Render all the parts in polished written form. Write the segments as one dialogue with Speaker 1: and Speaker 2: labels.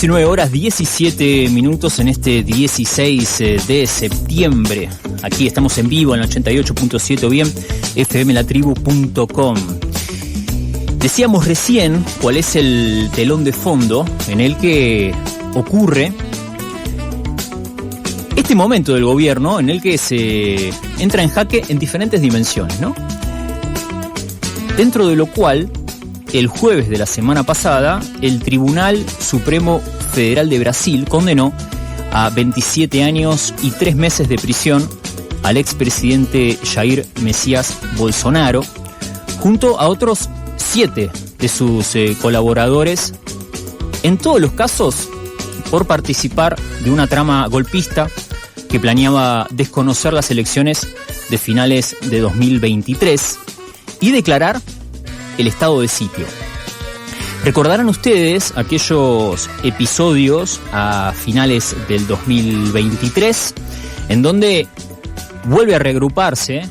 Speaker 1: 19 horas 17 minutos en este 16 de septiembre. Aquí estamos en vivo en el 88.7 bien, fmlatribu.com. Decíamos recién cuál es el telón de fondo en el que ocurre este momento del gobierno en el que se entra en jaque en diferentes dimensiones, ¿no? Dentro de lo cual, el jueves de la semana pasada, el Tribunal Supremo Federal de Brasil condenó a 27 años y 3 meses de prisión al expresidente Jair Messias Bolsonaro, junto a otros 7 de sus colaboradores, en todos los casos por participar de una trama golpista que planeaba desconocer las elecciones de finales de 2023 y declarar el estado de sitio. Recordarán ustedes aquellos episodios a finales del 2023 en donde vuelve a reagruparse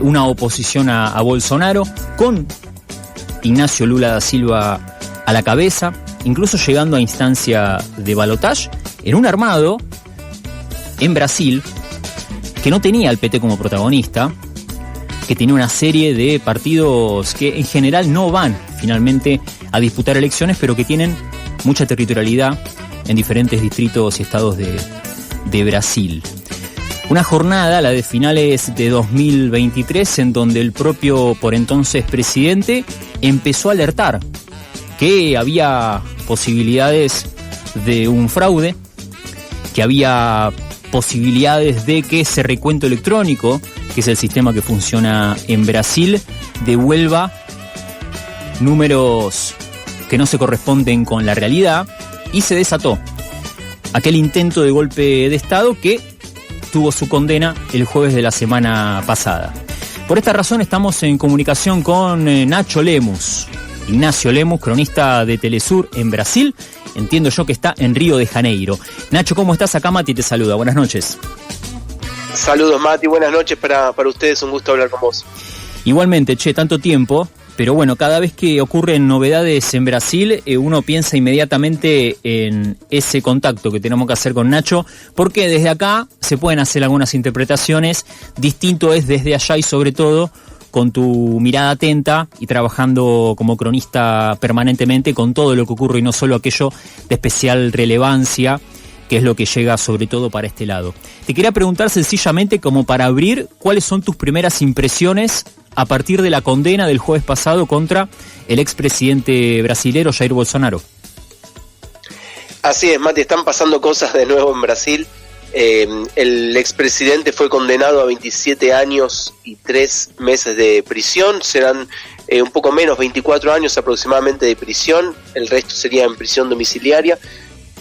Speaker 1: una oposición a Bolsonaro con Ignacio Lula da Silva a la cabeza, incluso llegando a instancia de balotaje en un armado en Brasil que no tenía al PT como protagonista, que tiene una serie de partidos que en general no van finalmente a disputar elecciones, pero que tienen mucha territorialidad en diferentes distritos y estados de Brasil. Una jornada, la de finales de 2023, en donde el propio por entonces presidente empezó a alertar que había posibilidades de un fraude, que había posibilidades de que ese recuento electrónico, que es el sistema que funciona en Brasil, devuelva números que no se corresponden con la realidad, y se desató aquel intento de golpe de Estado que tuvo su condena el jueves de la semana pasada. Por esta razón estamos en comunicación con Nacho Lemus, Ignacio Lemus, cronista de Telesur en Brasil. Entiendo yo que está en Río de Janeiro. Nacho, ¿cómo estás? Acá Mati te saluda. Buenas noches.
Speaker 2: Saludos, Mati. Buenas noches para ustedes. Un gusto hablar con vos.
Speaker 1: Igualmente, tanto tiempo. Pero bueno, cada vez que ocurren novedades en Brasil, uno piensa inmediatamente en ese contacto que tenemos que hacer con Nacho, porque desde acá se pueden hacer algunas interpretaciones. Distinto es desde allá y sobre todo con tu mirada atenta y trabajando como cronista permanentemente con todo lo que ocurre y no solo aquello de especial relevancia, que es lo que llega sobre todo para este lado. Te quería preguntar sencillamente, como para abrir, ¿cuáles son tus primeras impresiones a partir de la condena del jueves pasado contra el expresidente brasilero Jair Bolsonaro?
Speaker 2: Así es, Mati, están pasando cosas de nuevo en Brasil. El expresidente fue condenado a 27 años y 3 meses de prisión. Serán un poco menos, 24 años aproximadamente de prisión. El resto sería en prisión domiciliaria.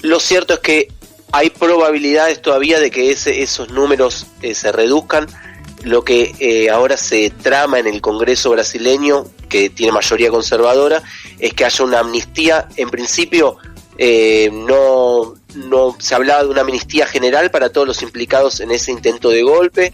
Speaker 2: Lo cierto es que hay probabilidades todavía de que esos números se reduzcan. Lo que ahora se trama en el Congreso brasileño, que tiene mayoría conservadora, es que haya una amnistía. En principio no se hablaba de una amnistía general para todos los implicados en ese intento de golpe,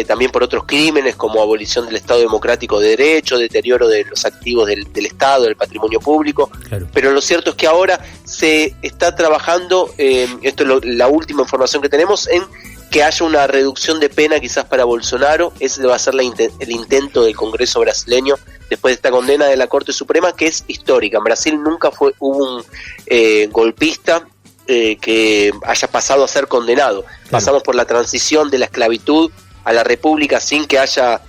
Speaker 2: también por otros crímenes como abolición del Estado Democrático de Derecho, deterioro de los activos del Estado, del patrimonio público. Claro. Pero lo cierto es que ahora se está trabajando, esto es la última información que tenemos, en que haya una reducción de pena quizás para Bolsonaro. Ese va a ser el intento del Congreso brasileño después de esta condena de la Corte Suprema, que es histórica. En Brasil nunca hubo un golpista que haya pasado a ser condenado. Claro. Pasamos por la transición de la esclavitud a la república sin que haya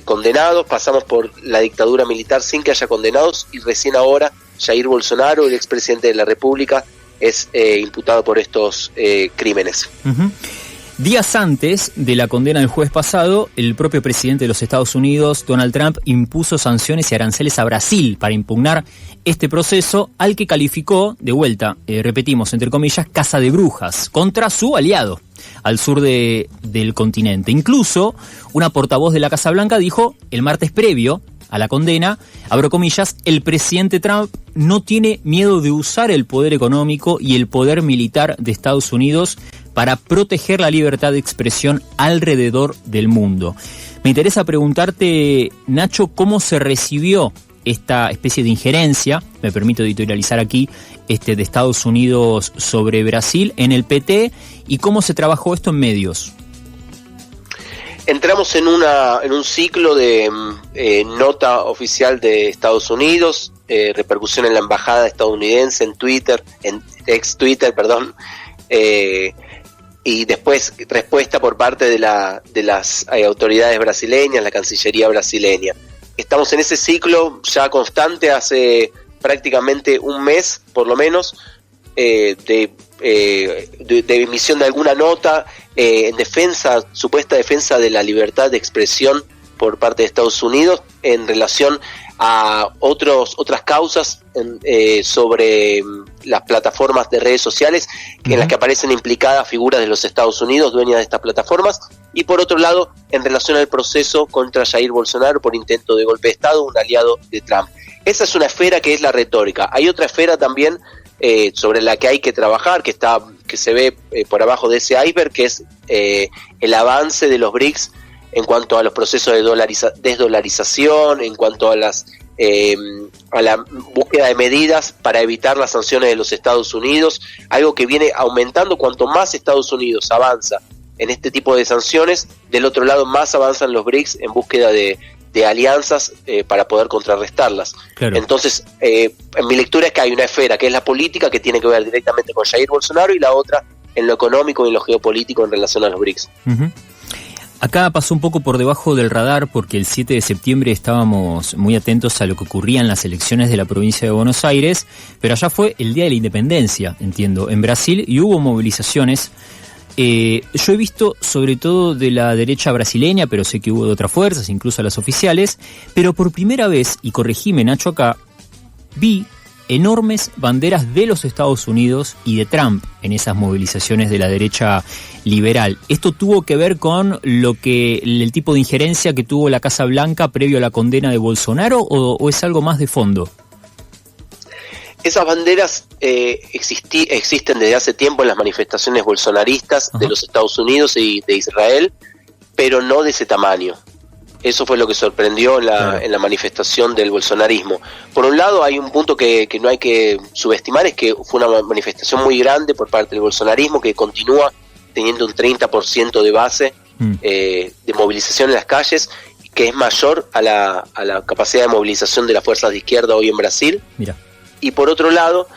Speaker 2: condenados, pasamos por la dictadura militar sin que haya condenados, y recién ahora Jair Bolsonaro, el expresidente de la república, es imputado por estos crímenes. Uh-huh.
Speaker 1: Días antes de la condena del jueves pasado, el propio presidente de los Estados Unidos, Donald Trump, impuso sanciones y aranceles a Brasil para impugnar este proceso, al que calificó, de vuelta, repetimos, entre comillas, caza de brujas, contra su aliado al sur del continente. Incluso, una portavoz de la Casa Blanca dijo el martes previo a la condena, abro comillas, el presidente Trump no tiene miedo de usar el poder económico y el poder militar de Estados Unidos para proteger la libertad de expresión alrededor del mundo. Me interesa preguntarte, Nacho, ¿cómo se recibió esta especie de injerencia, me permito editorializar aquí, de Estados Unidos sobre Brasil en el PT, y cómo se trabajó esto en medios.
Speaker 2: Entramos en un ciclo de nota oficial de Estados Unidos, repercusión en la embajada estadounidense, en Twitter, en ex-Twitter, perdón, y después respuesta por parte de las autoridades brasileñas, la Cancillería brasileña. Estamos en ese ciclo ya constante hace prácticamente un mes, por lo menos, de emisión de alguna nota en supuesta defensa de la libertad de expresión por parte de Estados Unidos en relación a otras causas sobre las plataformas de redes sociales en las que aparecen implicadas figuras de los Estados Unidos, dueñas de estas plataformas, y por otro lado, en relación al proceso contra Jair Bolsonaro por intento de golpe de Estado, un aliado de Trump. Esa es una esfera que es la retórica. Hay otra esfera también sobre la que hay que trabajar, que se ve por abajo de ese iceberg, que es el avance de los BRICS en cuanto a los procesos de desdolarización, en cuanto a la búsqueda de medidas para evitar las sanciones de los Estados Unidos, algo que viene aumentando. Cuanto más Estados Unidos avanza en este tipo de sanciones, del otro lado más avanzan los BRICS en búsqueda de alianzas para poder contrarrestarlas. Claro. Entonces, en mi lectura es que hay una esfera que es la política, que tiene que ver directamente con Jair Bolsonaro, y la otra en lo económico y en lo geopolítico en relación a los BRICS.
Speaker 1: Uh-huh. Acá pasó un poco por debajo del radar porque el 7 de septiembre estábamos muy atentos a lo que ocurría en las elecciones de la provincia de Buenos Aires, pero allá fue el Día de la Independencia, entiendo, en Brasil, y hubo movilizaciones. Yo he visto sobre todo de la derecha brasileña, pero sé que hubo de otras fuerzas, incluso las oficiales, pero por primera vez, y corregime Nacho acá, vi enormes banderas de los Estados Unidos y de Trump en esas movilizaciones de la derecha liberal. ¿Esto tuvo que ver con el tipo de injerencia que tuvo la Casa Blanca previo a la condena de Bolsonaro, o es algo más de fondo?
Speaker 2: Esas banderas existen desde hace tiempo en las manifestaciones bolsonaristas de los Estados Unidos y de Israel, pero no de ese tamaño. Eso fue lo que sorprendió en la manifestación del bolsonarismo. Por un lado, hay un punto que no hay que subestimar, es que fue una manifestación muy grande por parte del bolsonarismo, que continúa teniendo un 30% de base de movilización en las calles, que es mayor a la capacidad de movilización de las fuerzas de izquierda hoy en Brasil. Mira. Y por otro lado,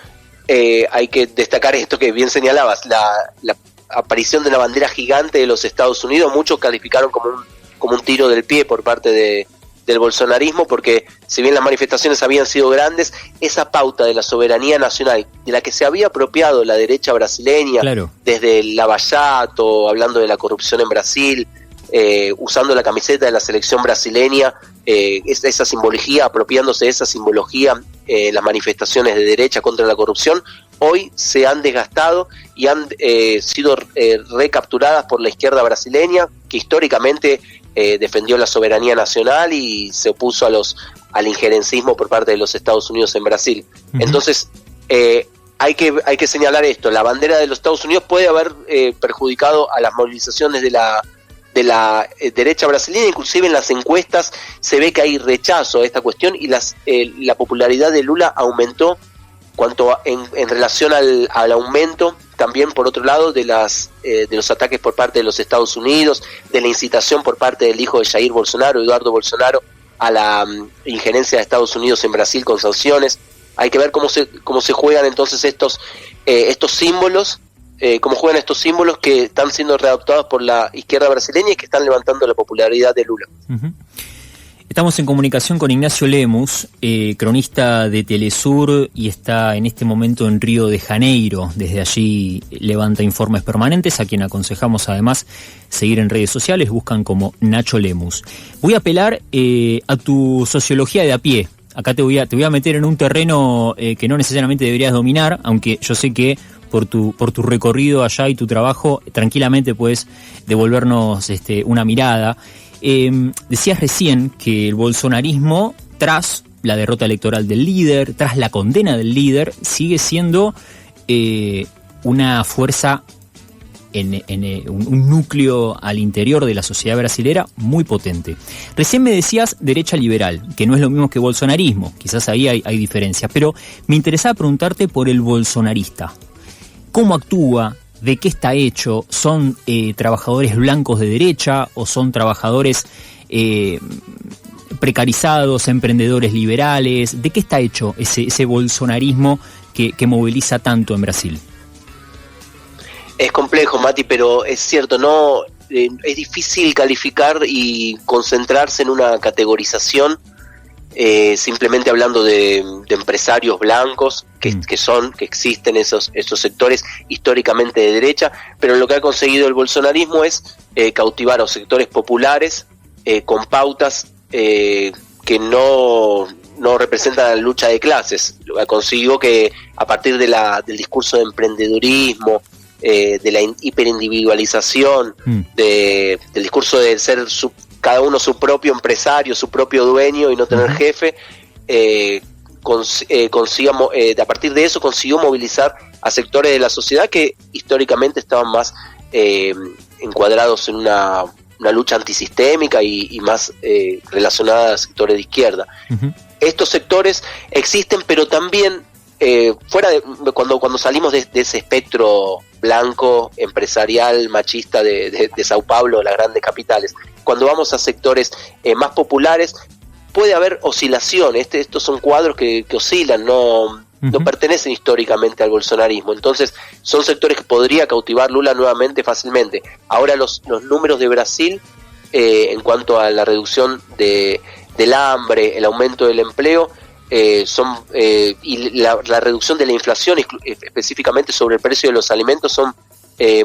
Speaker 2: hay que destacar esto que bien señalabas, la aparición de una bandera gigante de los Estados Unidos. Muchos calificaron como un tiro del pie por parte del bolsonarismo, porque si bien las manifestaciones habían sido grandes, esa pauta de la soberanía nacional, de la que se había apropiado la derecha brasileña, claro, desde Lavallato, hablando de la corrupción en Brasil, usando la camiseta de la selección brasileña, esa simbología, apropiándose de esa simbología, las manifestaciones de derecha contra la corrupción, hoy se han desgastado y han sido recapturadas por la izquierda brasileña, que históricamente defendió la soberanía nacional y se opuso al injerencismo por parte de los Estados Unidos en Brasil. Uh-huh. Entonces, hay que señalar esto: la bandera de los Estados Unidos puede haber perjudicado a las movilizaciones de la derecha brasileña. Inclusive en las encuestas se ve que hay rechazo a esta cuestión, y la popularidad de Lula aumentó en relación al aumento también, por otro lado, de los ataques por parte de los Estados Unidos, de la incitación por parte del hijo de Jair Bolsonaro, Eduardo Bolsonaro, a la injerencia de Estados Unidos en Brasil con sanciones. Hay que ver cómo se juegan entonces estos símbolos, cómo juegan estos símbolos que están siendo readoptados por la izquierda brasileña y que están levantando la popularidad de Lula. Uh-huh.
Speaker 1: Estamos en comunicación con Ignacio Lemus, cronista de Telesur, y está en este momento en Río de Janeiro. Desde allí levanta informes permanentes, a quien aconsejamos además seguir en redes sociales, buscan como Nacho Lemus. Voy a apelar a tu sociología de a pie. Acá te voy a meter en un terreno que no necesariamente deberías dominar, aunque yo sé que por tu recorrido allá y tu trabajo tranquilamente puedes devolvernos una mirada. Decías recién que el bolsonarismo, tras la derrota electoral del líder, tras la condena del líder, sigue siendo una fuerza un núcleo al interior de la sociedad brasilera muy potente. Recién me decías derecha liberal, que no es lo mismo que bolsonarismo, quizás ahí hay diferencias, pero me interesaba preguntarte por el bolsonarista. ¿Cómo actúa? ¿De qué está hecho? ¿Son trabajadores blancos de derecha o son trabajadores precarizados, emprendedores liberales? ¿De qué está hecho ese bolsonarismo que moviliza tanto en Brasil?
Speaker 2: Es complejo, Mati, pero es cierto, no es difícil calificar y concentrarse en una categorización simplemente hablando de empresarios blancos que existen esos sectores históricamente de derecha, pero lo que ha conseguido el bolsonarismo es cautivar a los sectores populares con pautas que no representan la lucha de clases. Ha conseguido que a partir del discurso de emprendedurismo, de la hiperindividualización, del discurso de ser cada uno su propio empresario, su propio dueño y no tener jefe, a partir de eso consiguió movilizar a sectores de la sociedad que históricamente estaban más encuadrados en una lucha antisistémica y más relacionada a sectores de izquierda. Estos sectores existen, pero también fuera de cuando salimos de ese espectro blanco, empresarial, machista de Sao Paulo, las grandes capitales, cuando vamos a sectores más populares, puede haber oscilación. Estos son cuadros que oscilan, no pertenecen históricamente al bolsonarismo. Entonces son sectores que podría cautivar Lula nuevamente fácilmente. Ahora los números de Brasil en cuanto a la reducción del hambre, el aumento del empleo, y la reducción de la inflación específicamente sobre el precio de los alimentos son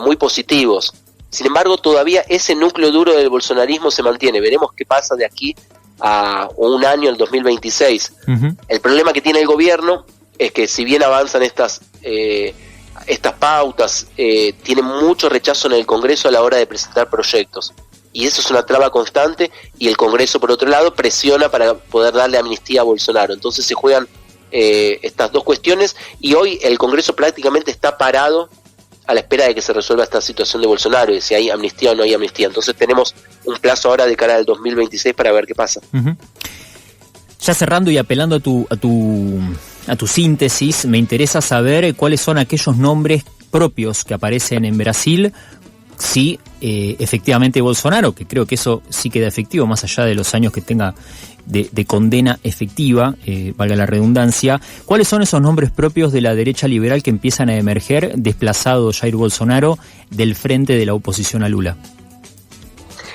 Speaker 2: muy positivos. Sin embargo, todavía ese núcleo duro del bolsonarismo se mantiene. Veremos qué pasa de aquí a un año, el 2026. El problema que tiene el gobierno es que si bien avanzan estas pautas, tienen mucho rechazo en el Congreso a la hora de presentar proyectos. Y eso es una traba constante, y el Congreso, por otro lado, presiona para poder darle amnistía a Bolsonaro. Entonces se juegan estas dos cuestiones, y hoy el Congreso prácticamente está parado a la espera de que se resuelva esta situación de Bolsonaro, y si hay amnistía o no hay amnistía. Entonces tenemos un plazo ahora de cara al 2026 para ver qué pasa.
Speaker 1: Ya cerrando y apelando a tu síntesis, me interesa saber cuáles son aquellos nombres propios que aparecen en Brasil. Sí, efectivamente Bolsonaro, que creo que eso sí queda efectivo, más allá de los años que tenga de condena efectiva, valga la redundancia. ¿Cuáles son esos nombres propios de la derecha liberal que empiezan a emerger, desplazado Jair Bolsonaro del frente de la oposición a Lula?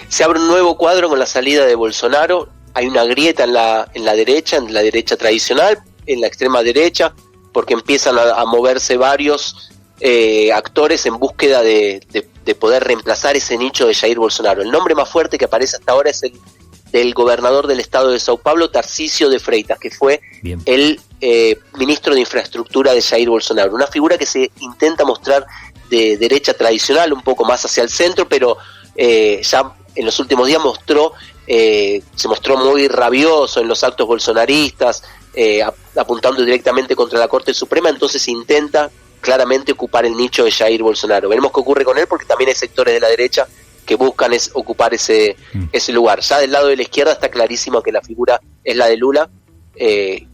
Speaker 2: Se abre un nuevo cuadro con la salida de Bolsonaro. Hay una grieta en la derecha tradicional, en la extrema derecha, porque empiezan a moverse varios actores en búsqueda de poder reemplazar ese nicho de Jair Bolsonaro. El nombre más fuerte que aparece hasta ahora es el del gobernador del estado de Sao Paulo, Tarcísio de Freitas, que fue el ministro de infraestructura de Jair Bolsonaro. Una figura que se intenta mostrar de derecha tradicional, un poco más hacia el centro, pero ya en los últimos días se mostró muy rabioso en los actos bolsonaristas, apuntando directamente contra la Corte Suprema. Entonces se intenta claramente ocupar el nicho de Jair Bolsonaro. Veremos qué ocurre con él, porque también hay sectores de la derecha que buscan ocupar ese lugar. Ya del lado de la izquierda está clarísimo que la figura es la de Lula,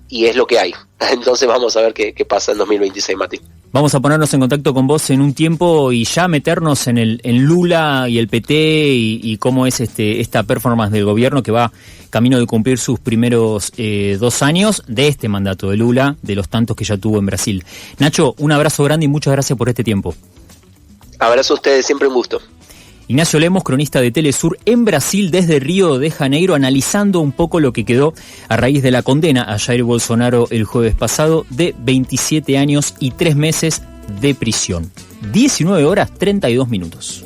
Speaker 2: y es lo que hay. Entonces vamos a ver qué pasa en 2026, Mati.
Speaker 1: Vamos a ponernos en contacto con vos en un tiempo y ya meternos en Lula y el PT y cómo es esta performance del gobierno que va camino de cumplir sus primeros 2 años de este mandato de Lula, de los tantos que ya tuvo en Brasil. Nacho, un abrazo grande y muchas gracias por este tiempo.
Speaker 2: Abrazo a ustedes, siempre un gusto.
Speaker 1: Ignacio Lemos, cronista de Telesur en Brasil desde Río de Janeiro, analizando un poco lo que quedó a raíz de la condena a Jair Bolsonaro el jueves pasado de 27 años y 3 meses de prisión. 19 horas 32 minutos.